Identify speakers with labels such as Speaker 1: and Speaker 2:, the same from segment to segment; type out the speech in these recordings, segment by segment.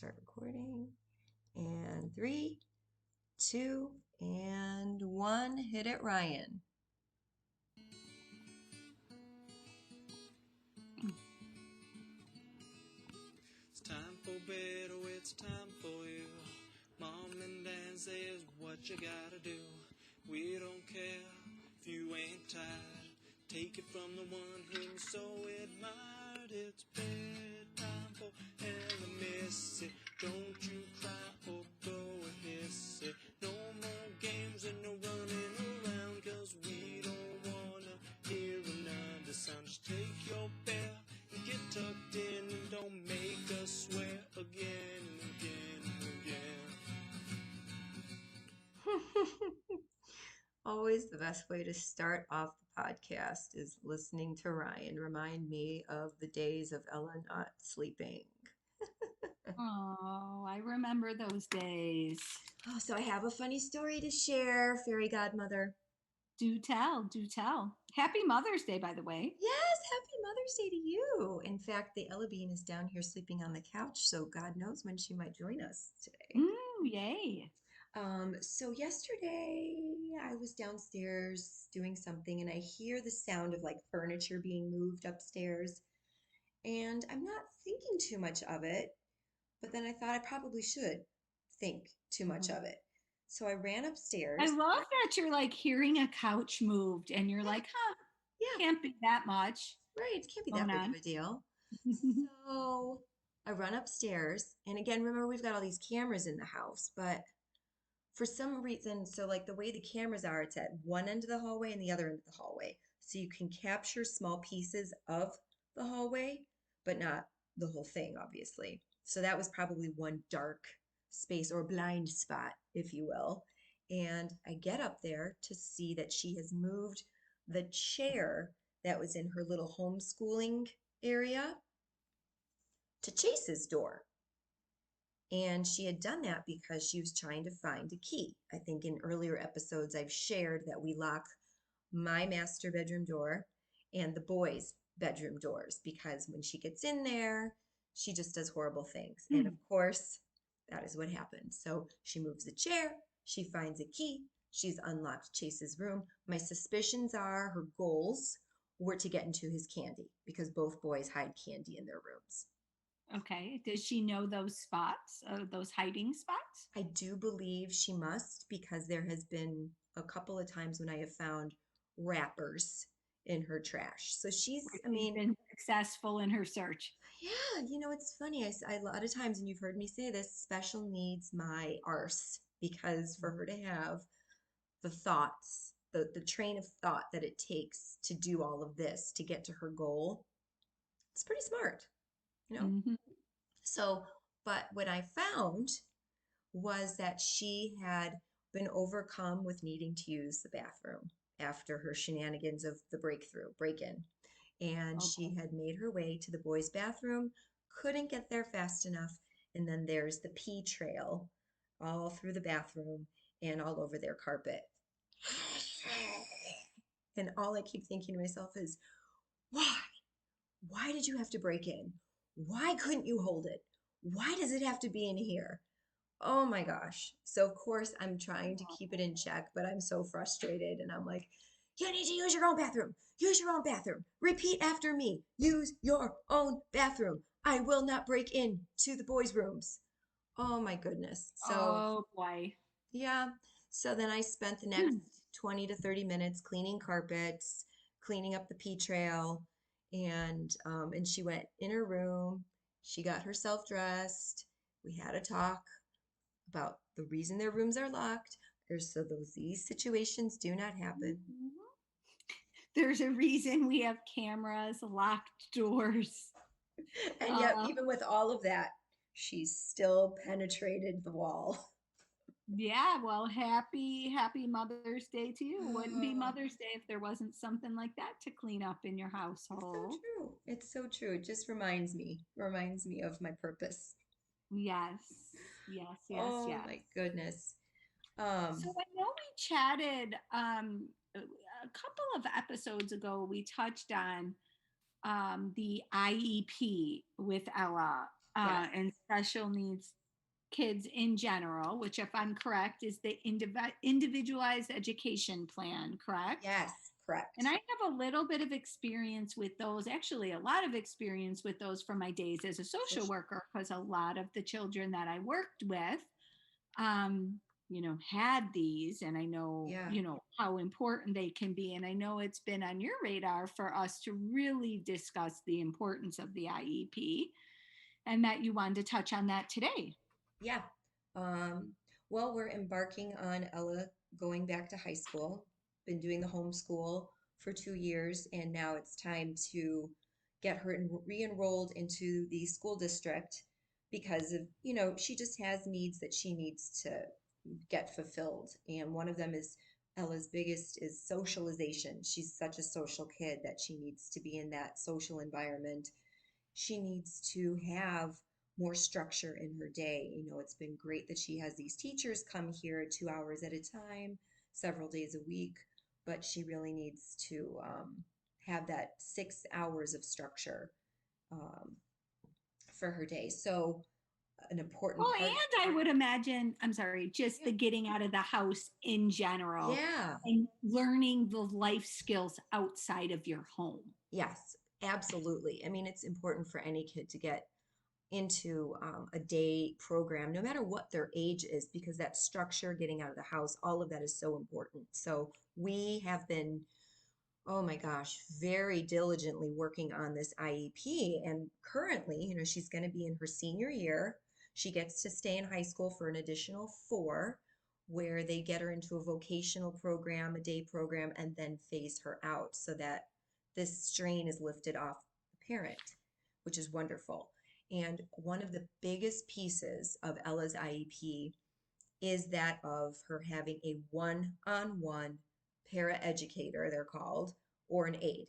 Speaker 1: start recording. And 3, 2, and 1. Hit it, Ryan.
Speaker 2: It's time for bed, oh, it's time for you. Mom and Dad says what you gotta do. We don't care if you ain't tired. Take it from the one who's so admired. It's bedtime for Ella Missy. Don't you cry or blow a hissy. No more games and no running around, 'cause we don't wanna hear another sound. Just take your bell and get tucked in, and don't make us swear again and again and again.
Speaker 1: Always the best way to start off the podcast is listening to Ryan remind me of the days of Ella not sleeping.
Speaker 3: Oh, I remember those days.
Speaker 1: Oh, so I have a funny story to share, fairy godmother.
Speaker 3: Do tell, do tell. Happy Mother's Day, by the way.
Speaker 1: Yes, happy Mother's Day to you. In fact, the Ella Bean is down here sleeping on the couch, so God knows when she might join us today.
Speaker 3: Yay.
Speaker 1: So yesterday I was downstairs doing something and I hear the sound of like furniture being moved upstairs. And I'm not thinking too much of it, but then I thought I probably should think too much of it. So I ran upstairs.
Speaker 3: I love that you're like hearing a couch moved and you're like,
Speaker 1: Yeah,
Speaker 3: can't be that much.
Speaker 1: right. It can't be that big of a deal. So I run upstairs. And again, remember, we've got all these cameras in the house, but for some reason, so like the way the cameras are, it's at one end of the hallway and the other end of the hallway. So you can capture small pieces of the hallway, but not the whole thing, obviously. So that was probably one dark space or blind spot, if you will. And I get up there to see that she has moved the chair that was in her little homeschooling area to Chase's door. And she had done that because she was trying to find a key. I think in earlier episodes, I've shared that we lock my master bedroom door and the boys' bedroom doors because when she gets in there, she just does horrible things. And of course, that is what happens. So she moves the chair, she finds a key, she's unlocked Chase's room. My suspicions are her goals were to get into his candy because both boys hide candy in their rooms.
Speaker 3: Okay. Does she know those spots, those hiding spots?
Speaker 1: I do believe she must because there has been a couple of times when I have found wrappers in her trash. So she's, I mean,
Speaker 3: been successful in her search.
Speaker 1: yeah, it's funny. A lot of times, and you've heard me say this, special needs my arse because for her to have the thoughts, the train of thought that it takes to do all of this to get to her goal, it's pretty smart, you know? So, but what I found was that she had been overcome with needing to use the bathroom after her shenanigans of the break-in. And she had made her way to the boys' bathroom, couldn't get there fast enough. And then there's the pee trail all through the bathroom and all over their carpet. And all I keep thinking to myself is, why? Why did you have to break in? Why couldn't you hold it? Why does it have to be in here? Oh my gosh. So of course I'm trying to keep it in check, but I'm so frustrated and I'm like, you need to use your own bathroom. Use your own bathroom. Repeat after me. Use your own bathroom. I will not break in to the boys' rooms. Oh my goodness. So,
Speaker 3: oh boy.
Speaker 1: Yeah. So then I spent the next 20 to 30 minutes cleaning carpets, cleaning up the pee trail, and she went in her room. She got herself dressed. We had a talk about the reason their rooms are locked, or so these situations do not happen.
Speaker 3: There's a reason we have cameras, locked doors.
Speaker 1: And yet, even with all of that, she still penetrated the wall.
Speaker 3: Yeah, well, happy Mother's Day to you. Wouldn't be Mother's Day if there wasn't something like that to clean up in your household.
Speaker 1: It's so true. It just reminds me of my purpose.
Speaker 3: Yes.
Speaker 1: Oh my goodness.
Speaker 3: So I know we chatted a couple of episodes ago. We touched on the IEP with Ella.
Speaker 1: Yes.
Speaker 3: and special needs kids in general, which, if I'm correct, is the individualized education plan, correct?
Speaker 1: Yes,
Speaker 3: And I
Speaker 1: correct.
Speaker 3: have a little bit of experience with those, actually, a lot of experience with those from my days as a social
Speaker 1: Social.
Speaker 3: worker, because a lot of the children that I worked with, um, had these, and I know,
Speaker 1: Yeah.
Speaker 3: how important they can be. And I know it's been on your radar for us to really discuss the importance of the IEP, and that you wanted to touch on that today.
Speaker 1: Yeah. Um, well, we're embarking on Ella going back to high school. Been doing the homeschool for 2 years, and now it's time to get her re-enrolled into the school district because of, she just has needs that she needs to get fulfilled. And one of them is Ella's biggest is socialization. She's such a social kid that she needs to be in that social environment. She needs to have more structure in her day. It's been great that she has these teachers come here 2 hours at a time, several days a week, but she really needs to have that 6 hours of structure um, for her day. So, an important
Speaker 3: Well,
Speaker 1: part.
Speaker 3: and I would imagine, I'm sorry, just
Speaker 1: Yeah.
Speaker 3: the getting out of the house in general
Speaker 1: Yeah.
Speaker 3: and learning the life skills outside of your home.
Speaker 1: Yes, absolutely. I mean, it's important for any kid to get into a day program, no matter what their age is, because that structure, getting out of the house, all of that is so important. So we have been, oh my gosh, very diligently working on this IEP. And currently, she's going to be in her senior year. She gets to stay in high school for an additional 4, where they get her into a vocational program, a day program, and then phase her out so that this strain is lifted off the parent, which is wonderful. And one of the biggest pieces of Ella's IEP is that of her having a one-on-one paraeducator, they're called, or an aide,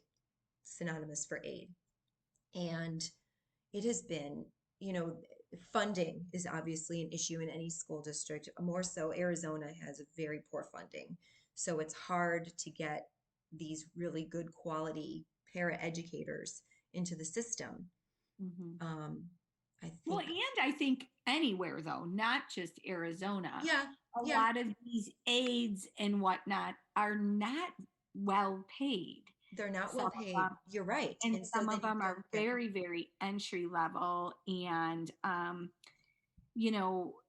Speaker 1: synonymous for aide. And it has been, you know, funding is obviously an issue in any school district. More so, Arizona has a very poor funding. So it's hard to get these really good quality paraeducators into the system.
Speaker 3: Mhm.
Speaker 1: Um, I
Speaker 3: Well,
Speaker 1: think,
Speaker 3: and I think anywhere, though, not just Arizona,
Speaker 1: yeah,
Speaker 3: a
Speaker 1: yeah,
Speaker 3: lot of these aides and whatnot are not well paid.
Speaker 1: they're not well
Speaker 3: Some of
Speaker 1: paid.
Speaker 3: them,
Speaker 1: You're right.
Speaker 3: and
Speaker 1: And so
Speaker 3: some
Speaker 1: then
Speaker 3: of
Speaker 1: you
Speaker 3: them
Speaker 1: don't
Speaker 3: are
Speaker 1: get,
Speaker 3: very, very entry level. And, you know,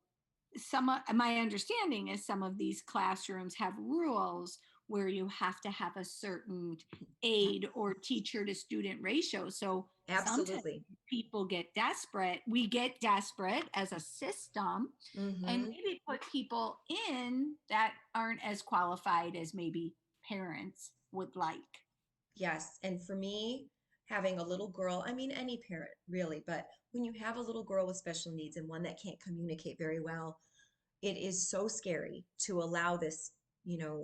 Speaker 3: some of my understanding is some of these classrooms have rules where you have to have a certain
Speaker 1: yeah,
Speaker 3: aide or teacher to student ratio. So sometimes
Speaker 1: absolutely.
Speaker 3: people get desperate. We get desperate as a system and
Speaker 1: Mm-hmm.
Speaker 3: maybe put people in that aren't as qualified as maybe parents would like.
Speaker 1: Yes. And for me, having a little girl, I mean, any parent really, but when you have a little girl with special needs and one that can't communicate very well, it is so scary to allow this,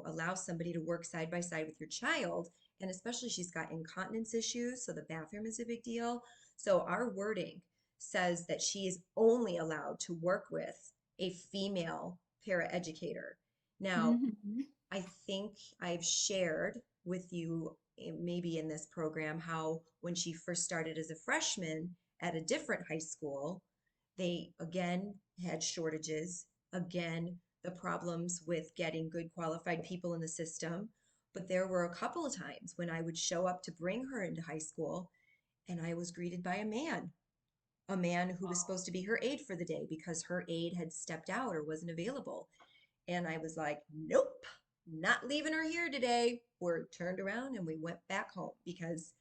Speaker 1: allow somebody to work side by side with your child. And especially she's got incontinence issues, so the bathroom is a big deal. So our wording says that she is only allowed to work with a female paraeducator. Now,
Speaker 3: Mhm.
Speaker 1: I think I've shared with you, maybe in this program, how when she first started as a freshman at a different high school, they again had shortages, again, the problems with getting good qualified people in the system. But there were a couple of times when I would show up to bring her into high school and I was greeted by a man who was supposed to be her aide for the day because her aide had stepped out or wasn't available. And I was like, nope, not leaving her here today. We're turned around and we went back home because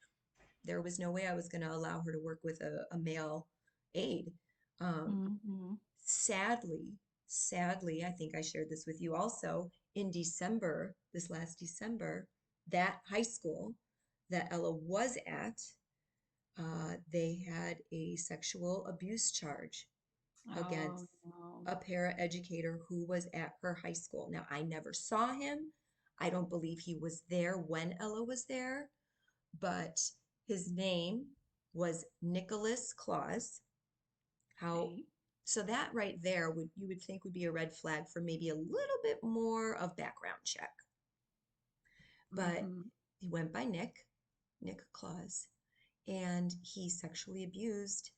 Speaker 1: there was no way I was going to allow her to work with a male aide. Um,
Speaker 3: Mhm.
Speaker 1: sadly, sadly, I think I shared this with you also. In December, this last December, that high school that Ella was at, they had a sexual abuse charge against
Speaker 3: Oh, no.
Speaker 1: a paraeducator who was at her high school. Now, I never saw him. I don't believe he was there when Ella was there, but his name was Nicholas Claus. How
Speaker 3: Okay.
Speaker 1: so that right there would you would think would be a red flag for maybe a little bit more of background check. But
Speaker 3: Mhm.
Speaker 1: he went by Nick Claus, and he sexually abused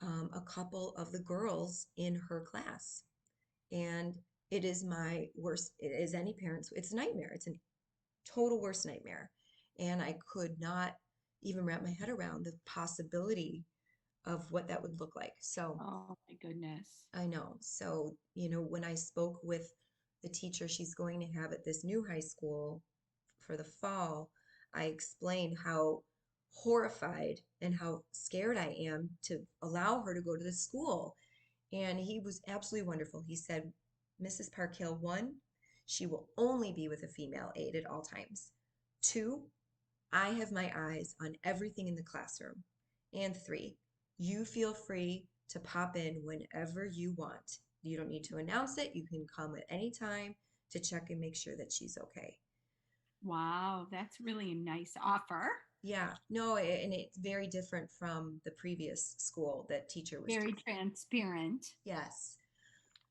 Speaker 1: a couple of the girls in her class. And it is my worst, it is any parent's, it's a nightmare. It's a total worst nightmare. And I could not even wrap my head around the possibility of what that would look like. So
Speaker 3: Oh my goodness.
Speaker 1: I know. So, when I spoke with the teacher she's going to have at this new high school for the fall, I explained how horrified and how scared I am to allow her to go to the school. And he was absolutely wonderful. He said, Mrs. Parkhill, one, she will only be with a female aide at all times. Two, I have my eyes on everything in the classroom. And three, you feel free to pop in whenever you want. You don't need to announce it. You can come at any time to check and make sure that she's okay.
Speaker 3: Wow, that's really a nice offer.
Speaker 1: Yeah, no, and it's very different from the previous school that teacher was
Speaker 3: Very
Speaker 1: doing.
Speaker 3: transparent.
Speaker 1: Yes.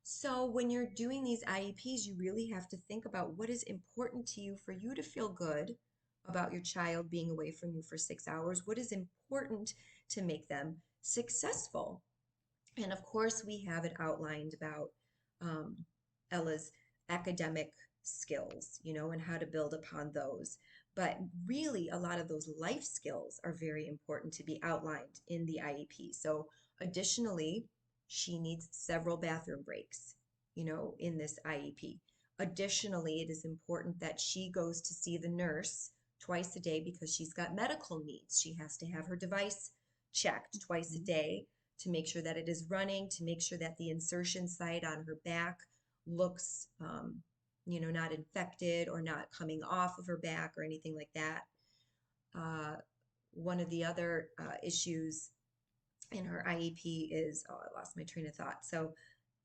Speaker 1: So when you're doing these IEPs, you really have to think about what is important to you for you to feel good about your child being away from you for 6 hours. What is important to make them successful? And of course, we have it outlined about um, Ella's academic skills, and how to build upon those. But really, a lot of those life skills are very important to be outlined in the IEP. So, additionally, she needs several bathroom breaks, in this IEP. Additionally, it is important that she goes to see the nurse twice a day because she's got medical needs. She has to have her device checked twice a
Speaker 3: Mhm.
Speaker 1: day to make sure that it is running, to make sure that the insertion site on her back looks, not infected or not coming off of her back or anything like that. Uh, One of the other issues in her IEP is, oh, I lost my train of thought. So,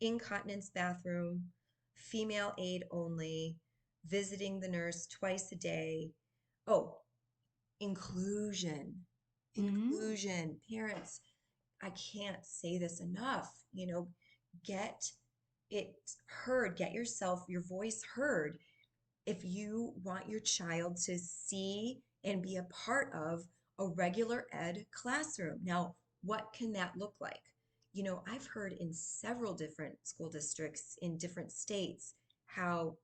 Speaker 1: incontinence bathroom, female aid only, visiting the nurse twice a day. Oh, inclusion.
Speaker 3: Mhm.
Speaker 1: Inclusion. Parents, I can't say this enough, get it heard, get your voice heard. If you want your child to see and be a part of a regular ed classroom. Now, what can that look like? I've heard in several different school districts in different states how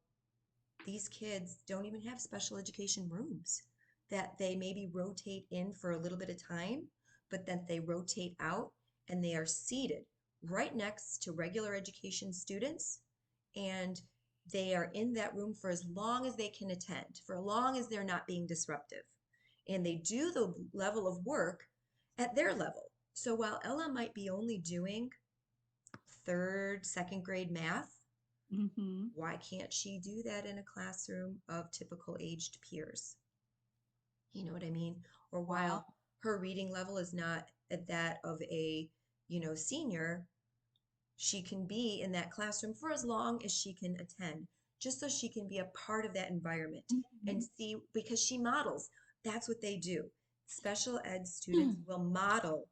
Speaker 1: these kids don't even have special education rooms, that they maybe rotate in for a little bit of time, but that they rotate out and they are seated right next to regular education students, and they are in that room for as long as they can attend, for as long as they're not being disruptive. And they do the level of work at their level. So while Ella might be only doing third, second grade math,
Speaker 3: Mhm.
Speaker 1: why can't she do that in a classroom of typical aged peers? You know what I mean? Or
Speaker 3: Wow.
Speaker 1: while her reading level is not at that of a, senior, she can be in that classroom for as long as she can attend, just so she can be a part of that environment and
Speaker 3: Mhm.
Speaker 1: see, because she models. That's what they do. Special ed students will model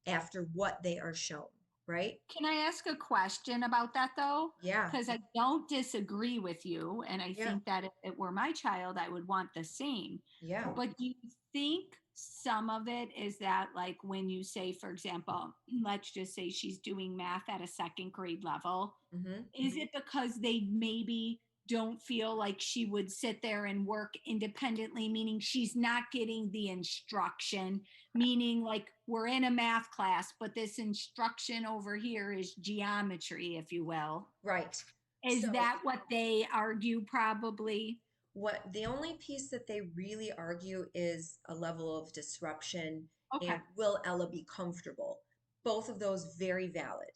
Speaker 1: after what they are shown, right?
Speaker 3: Can I ask a question about that though?
Speaker 1: Yeah,
Speaker 3: Because I don't disagree with you. And I
Speaker 1: yeah,
Speaker 3: think that if it were my child, I would want the same.
Speaker 1: yeah.
Speaker 3: But do you think some of it is that, like, when you say, for example, let's just say she's doing math at a second grade level,
Speaker 1: Mm-hmm.
Speaker 3: is it because they maybe don't feel like she would sit there and work independently, meaning she's not getting the instruction, meaning like we're in a math class, but this instruction over here is geometry, if you will?
Speaker 1: Right.
Speaker 3: Is
Speaker 1: So
Speaker 3: that what they argue probably?
Speaker 1: what the only piece that they really argue is a level of disruption
Speaker 3: Okay.
Speaker 1: and will Ella be comfortable? Both of those very valid.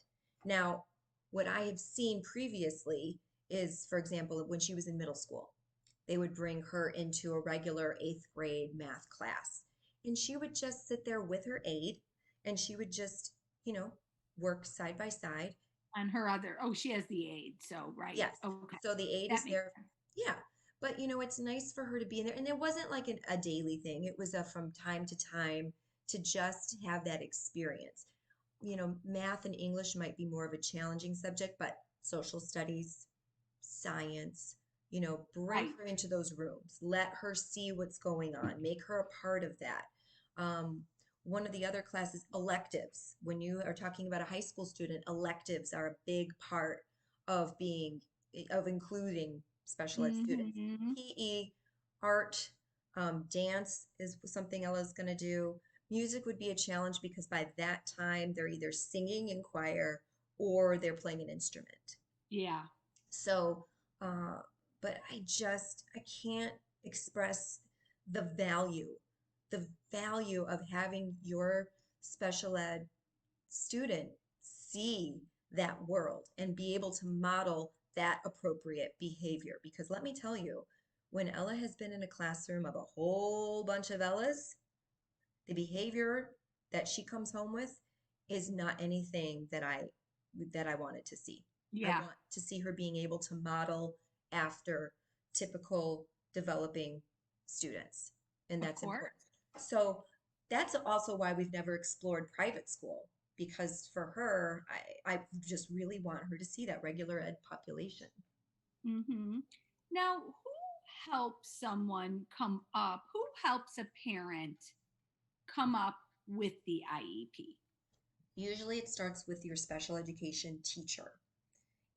Speaker 1: Now, what I have seen previously is, for example, when she was in middle school, they would bring her into a regular eighth grade math class, and she would just sit there with her aide and she would just, work side by side.
Speaker 3: On her other, oh, she has the aid. So, right.
Speaker 1: Yes.
Speaker 3: Okay.
Speaker 1: So the aide
Speaker 3: That
Speaker 1: is
Speaker 3: makes
Speaker 1: there.
Speaker 3: sense.
Speaker 1: Yeah. But it's nice for her to be in there. And it wasn't like a daily thing. It was a from time to time to just have that experience. Math and English might be more of a challenging subject, but social studies, science, bring
Speaker 3: Right.
Speaker 1: her into those rooms. Let her see what's going on. Make her a part of that. Um, one of the other classes, electives. When you are talking about a high school student, electives are a big part of of including special ed students.
Speaker 3: Mm-hmm.
Speaker 1: PE, art, dance is something Ella's going to do. Music would be a challenge because by that time they're either singing in choir or they're playing an instrument.
Speaker 3: Yeah,
Speaker 1: So, uh, but I can't express the value, the value of having your special ed student see that world and be able to model that appropriate behavior. Because let me tell you, when Ella has been in a classroom of a whole bunch of Ellas, the behavior that she comes home with is not anything that I wanted to see. I
Speaker 3: yeah,
Speaker 1: want to see her being able to model after typical developing students, and
Speaker 3: of
Speaker 1: that's
Speaker 3: course.
Speaker 1: important. So that's also why we've never explored private school because for her, I just really want her to see that regular ed population.
Speaker 3: Mm-hmm. Now, who helps someone come up? Who helps a parent come up with the IEP?
Speaker 1: Usually it starts with your special education teacher,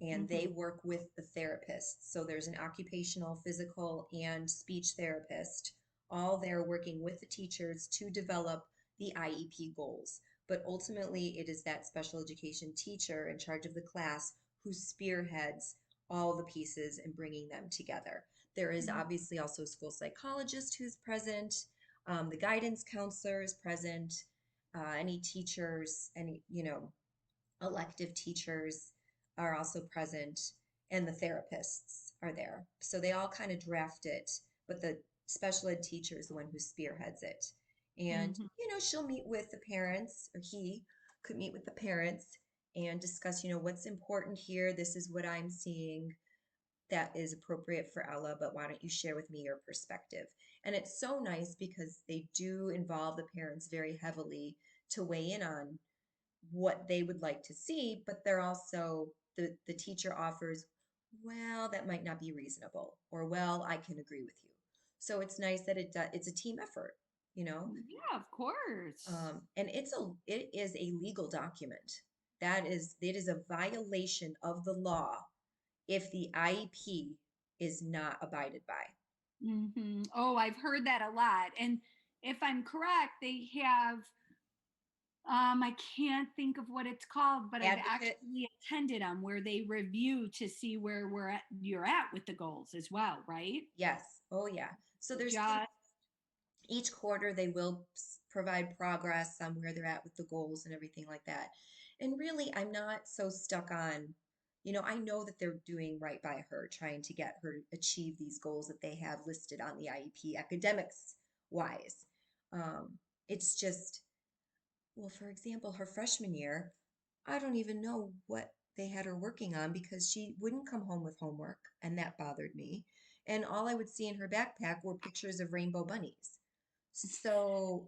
Speaker 1: and they
Speaker 3: Mm-hmm.
Speaker 1: work with the therapist. So there's an occupational, physical, and speech therapist, all there working with the teachers to develop the IEP goals. But ultimately, it is that special education teacher in charge of the class who spearheads all the pieces and bringing them together. There is obviously also a school psychologist who's present, the guidance counselor is present, any teachers, any, elective teachers are also present, and the therapists are there. So they all kind of draft it, but the special ed teacher is the one who spearheads it. And,
Speaker 3: Mm-hmm.
Speaker 1: she'll meet with the parents, or he could meet with the parents and discuss, what's important here. This is what I'm seeing that is appropriate for Ella, but why don't you share with me your perspective? And it's so nice because they do involve the parents very heavily to weigh in on what they would like to see, but they're also the teacher offers, well, that might not be reasonable, or well, I can agree with you. So it's nice that it's a team effort, you know.
Speaker 3: Yeah, of course.
Speaker 1: And it is a legal document. It is a violation of the law if the IEP is not abided by.
Speaker 3: Mm-hmm. Oh, I've heard that a lot. And if I'm correct, they have, I can't think of what it's called, but I've
Speaker 1: Advocate,
Speaker 3: actually attended them where they review to see where you're at with the goals as well, right?
Speaker 1: yes. Oh yeah. So there's
Speaker 3: Just,
Speaker 1: each quarter they will provide progress on where they're at with the goals and everything like that. And really, I'm not so stuck on, I know that they're doing right by her, trying to get her to achieve these goals that they have listed on the IEP academics wise. It's just, well, for example, her freshman year, I don't even know what they had her working on because she wouldn't come home with homework, and that bothered me. And all I would see in her backpack were pictures of rainbow bunnies. So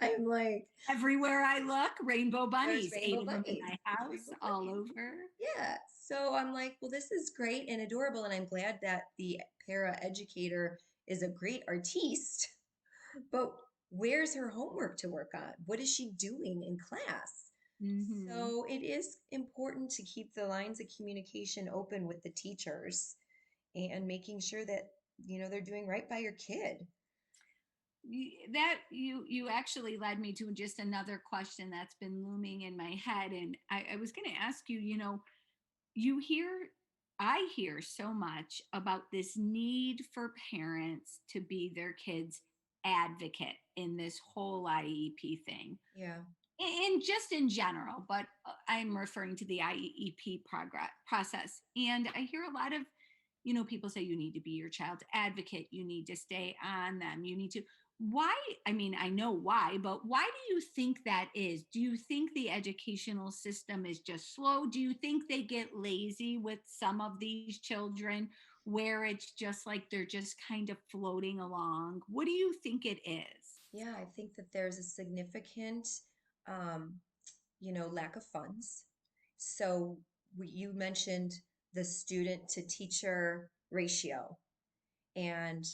Speaker 1: I'm like,
Speaker 3: everywhere I look, rainbow
Speaker 1: there's
Speaker 3: bunnies,
Speaker 1: rainbow
Speaker 3: eight of them in
Speaker 1: bunnies.
Speaker 3: my
Speaker 1: There's
Speaker 3: house,
Speaker 1: rainbow
Speaker 3: all
Speaker 1: bunnies.
Speaker 3: over.
Speaker 1: Yeah. So I'm like, well, this is great and adorable. And I'm glad that the para educator is a great artiste. But where's her homework to work on? What is she doing in class?
Speaker 3: Mm-hmm.
Speaker 1: So it is important to keep the lines of communication open with the teachers and making sure that, they're doing right by your kid.
Speaker 3: You actually led me to just another question that's been looming in my head, and I was going to ask you. You hear I hear so much about this need for parents to be their kids advocate in this whole IEP thing,
Speaker 1: Yeah.
Speaker 3: and just in general, but I'm referring to the IEP progress process. And I hear a lot of, people say you need to be your child's advocate, you need to stay on them, you need to. Why? I mean, I know why, but why do you think that is? Do you think the educational system is just slow? Do you think they get lazy with some of these children where it's just like they're just kind of floating along? What do you think it is?
Speaker 1: Yeah, I think that there's a significant, um, lack of funds. So you mentioned the student to teacher ratio, and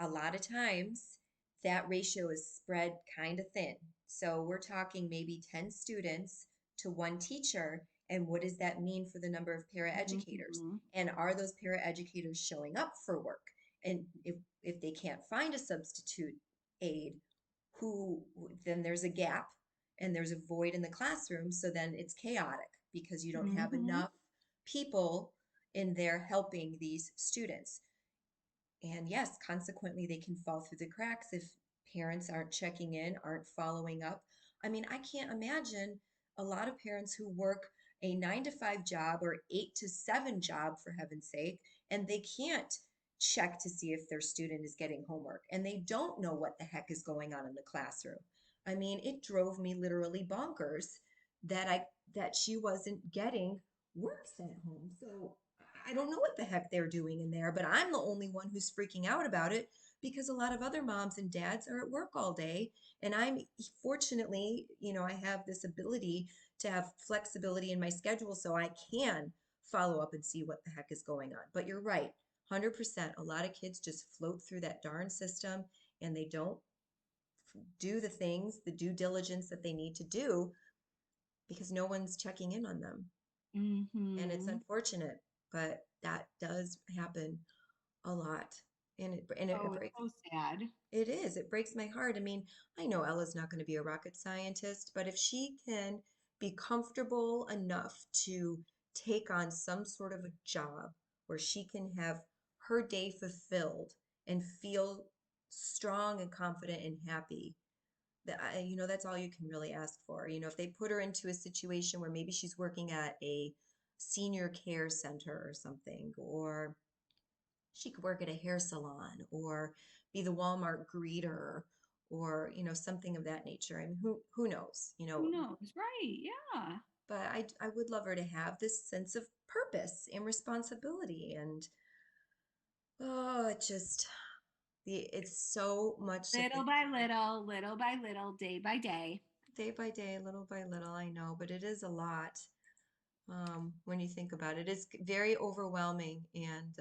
Speaker 1: a lot of times that ratio is spread kind of thin. So we're talking maybe 10 students to one teacher. And what does that mean for the number of paraeducators?
Speaker 3: Mhm.
Speaker 1: And are those paraeducators showing up for work? And if they can't find a substitute aide, who then there's a gap and there's a void in the classroom. So then it's chaotic because you don't have
Speaker 3: Mhm.
Speaker 1: enough people in there helping these students. And yes, consequently, they can fall through the cracks if parents aren't checking in, aren't following up. I mean, I can't imagine a lot of parents who work a 9 to 5 job or 8 to 7 job, for heaven's sake, and they can't check to see if their student is getting homework and they don't know what the heck is going on in the classroom. I mean, it drove me literally bonkers that she wasn't getting work sent home. So I don't know what the heck they're doing in there, but I'm the only one who's freaking out about it because a lot of other moms and dads are at work all day. And I'm fortunately, I have this ability to have flexibility in my schedule so I can follow up and see what the heck is going on. But you're right, 100%. A lot of kids just float through that darn system and they don't do the things, the due diligence that they need to do because no one's checking in on them. And it's
Speaker 3: Mhm.
Speaker 1: unfortunate, but that does happen a lot. And it
Speaker 3: Oh, it's
Speaker 1: breaks
Speaker 3: so sad.
Speaker 1: it is. It breaks my heart. I mean, I know Ella's not going to be a rocket scientist, but if she can be comfortable enough to take on some sort of a job where she can have her day fulfilled and feel strong and confident and happy, that's all you can really ask for. If they put her into a situation where maybe she's working at a senior care center or something, or she could work at a hair salon or be the Walmart greeter or, something of that nature. I mean, who knows,
Speaker 3: Who knows? Right. Yeah.
Speaker 1: but I would love her to have this sense of purpose and responsibility. And oh, it's so much to
Speaker 3: Little
Speaker 1: think
Speaker 3: by
Speaker 1: about.
Speaker 3: little by little, day by day.
Speaker 1: Day by day, little by little, I know, but it is a lot. When you think about it. It's very overwhelming. And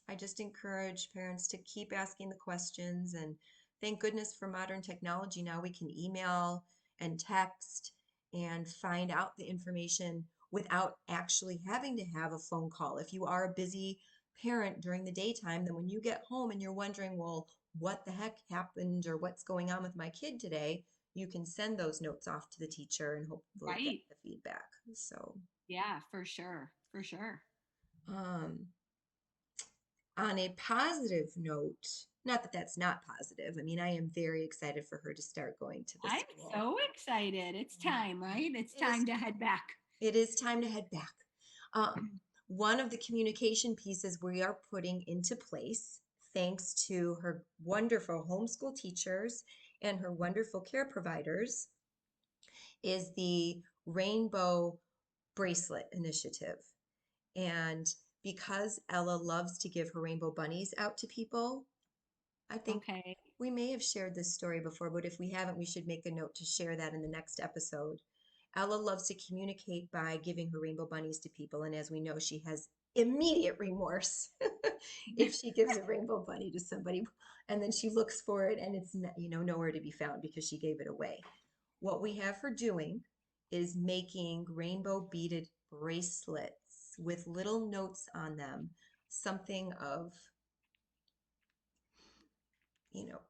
Speaker 1: I just encourage parents to keep asking the questions. And thank goodness for modern technology. Now we can email and text and find out the information without actually having to have a phone call. If you are a busy parent during the daytime, then when you get home and you're wondering, well, what the heck happened or what's going on with my kid today, you can send those notes off to the teacher and hopefully get
Speaker 3: Right.
Speaker 1: the feedback. So,
Speaker 3: Yeah, for sure. For sure.
Speaker 1: um, on a positive note, not that that's not positive. I mean, I am very excited for her to start going to the
Speaker 3: I'm
Speaker 1: school.
Speaker 3: so excited. It's time, right? It's
Speaker 1: It is
Speaker 3: time to head back.
Speaker 1: it is time to head back. One of the communication pieces we are putting into place, thanks to her wonderful homeschool teachers and her wonderful care providers, is the Rainbow Bracelet Initiative. And because Ella loves to give her rainbow bunnies out to people, I think
Speaker 3: Okay.
Speaker 1: we may have shared this story before, but if we haven't, we should make a note to share that in the next episode. Ella loves to communicate by giving her rainbow bunnies to people, and as we know, she has immediate remorse if she gives a rainbow bunny to somebody and then she looks for it and it's nowhere to be found because she gave it away. What we have her doing is making rainbow beaded bracelets with little notes on them, something of, you know,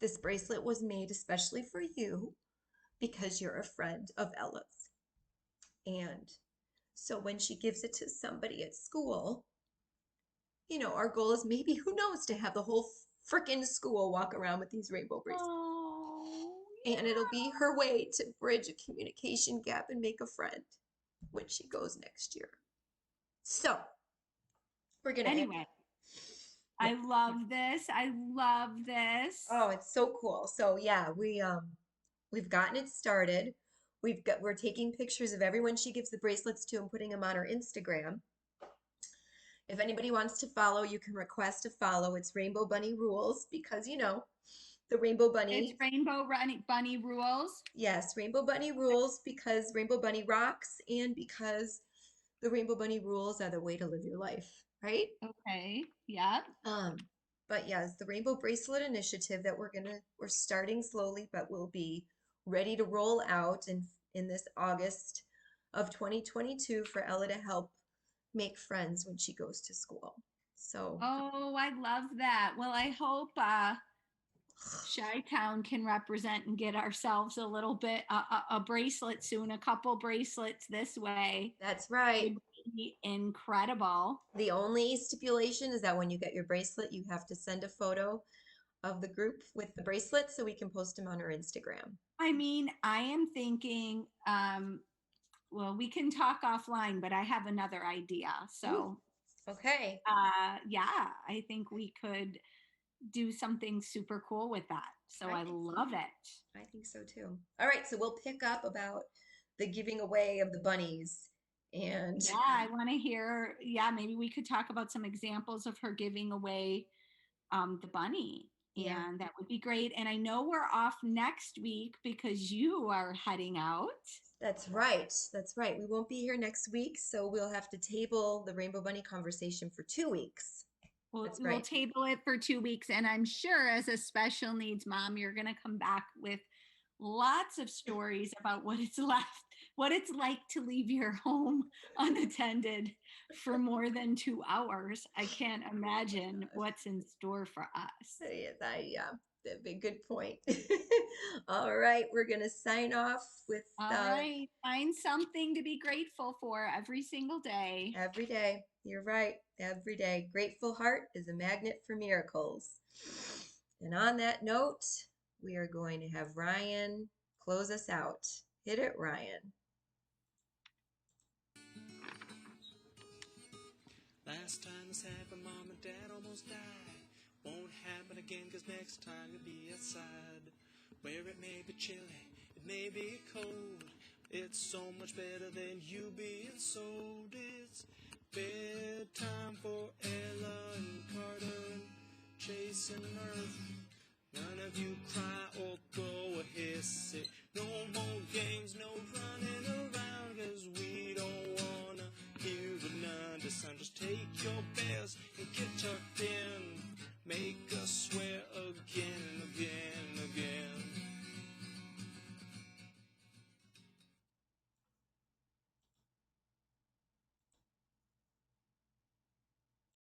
Speaker 1: this bracelet was made especially for you because you're a friend of Ella's. And so when she gives it to somebody at school, our goal is maybe, who knows, to have the whole frickin' school walk around with these rainbow bracelets.
Speaker 3: Oh,
Speaker 1: And it'll be her way to bridge a communication gap and make a friend when she goes next year. So we're going
Speaker 3: yeah.
Speaker 1: to end.
Speaker 3: Anyway,
Speaker 1: Yeah.
Speaker 3: I love this. I love this.
Speaker 1: Oh, it's so cool. So yeah, we've gotten it started. We're taking pictures of everyone she gives the bracelets to and putting them on her Instagram. If anybody wants to follow, you can request a follow. It's Rainbow Bunny Rules because the Rainbow
Speaker 3: It's
Speaker 1: Bunny.
Speaker 3: Bunny rules.
Speaker 1: Yes, Rainbow Bunny Rules because Rainbow Bunny rocks and because the Rainbow Bunny rules are the way to live your life. right?
Speaker 3: Okay. Yep.
Speaker 1: Um, but yes, the Rainbow Bracelet Initiative that we're starting slowly, but we'll be ready to roll out in this August of 2022 for Ella to help make friends when she goes to school. So,
Speaker 3: Oh, I love that. Well, I hope Chi-Town can represent and get ourselves a little bit a bracelet soon, a couple bracelets this way
Speaker 1: that's right.
Speaker 3: would be incredible.
Speaker 1: The only stipulation is that when you get your bracelet, you have to send a photo of the group with the bracelet so we can post them on our Instagram.
Speaker 3: I mean, I am thinking, well, we can talk offline, but I have another idea.
Speaker 1: Ooh,
Speaker 3: So,
Speaker 1: okay.
Speaker 3: yeah, I think we could do something super cool with that. So
Speaker 1: I
Speaker 3: I
Speaker 1: think so.
Speaker 3: love it.
Speaker 1: I think so too. All right, so we'll pick up about the giving away of the bunnies and
Speaker 3: Yeah, I want to hear. Yeah, maybe we could talk about some examples of her giving away the bunny.
Speaker 1: yeah,
Speaker 3: And that would be great. And I know we're off next week because you are heading out.
Speaker 1: that's right. That's right. We won't be here next week, so we'll have to table the Rainbow Bunny conversation for 2 weeks. That's
Speaker 3: We'll
Speaker 1: right.
Speaker 3: table it for 2 weeks. And I'm sure as a special needs mom, you're going to come back with lots of stories about what it's like to leave your home unattended for more than 2 hours. I can't imagine what's in store for us.
Speaker 1: Yeah, that'd be a good point. All right, we're gonna sign off with
Speaker 3: All right. Find something to be grateful for every single day.
Speaker 1: every day. You're right, every day. Grateful heart is a magnet for miracles. And on that note, we are going to have Ryan close us out. Hit it, Ryan.
Speaker 2: Last time this happened, Mom and Dad almost died. Won't happen again, 'cause next time you'll be outside. Where it may be chilly, it may be cold. It's so much better than you being sold. It's bedtime for Ella and Carter and Chase and Murph. None of you cry or blow a hiss. No more games, no running.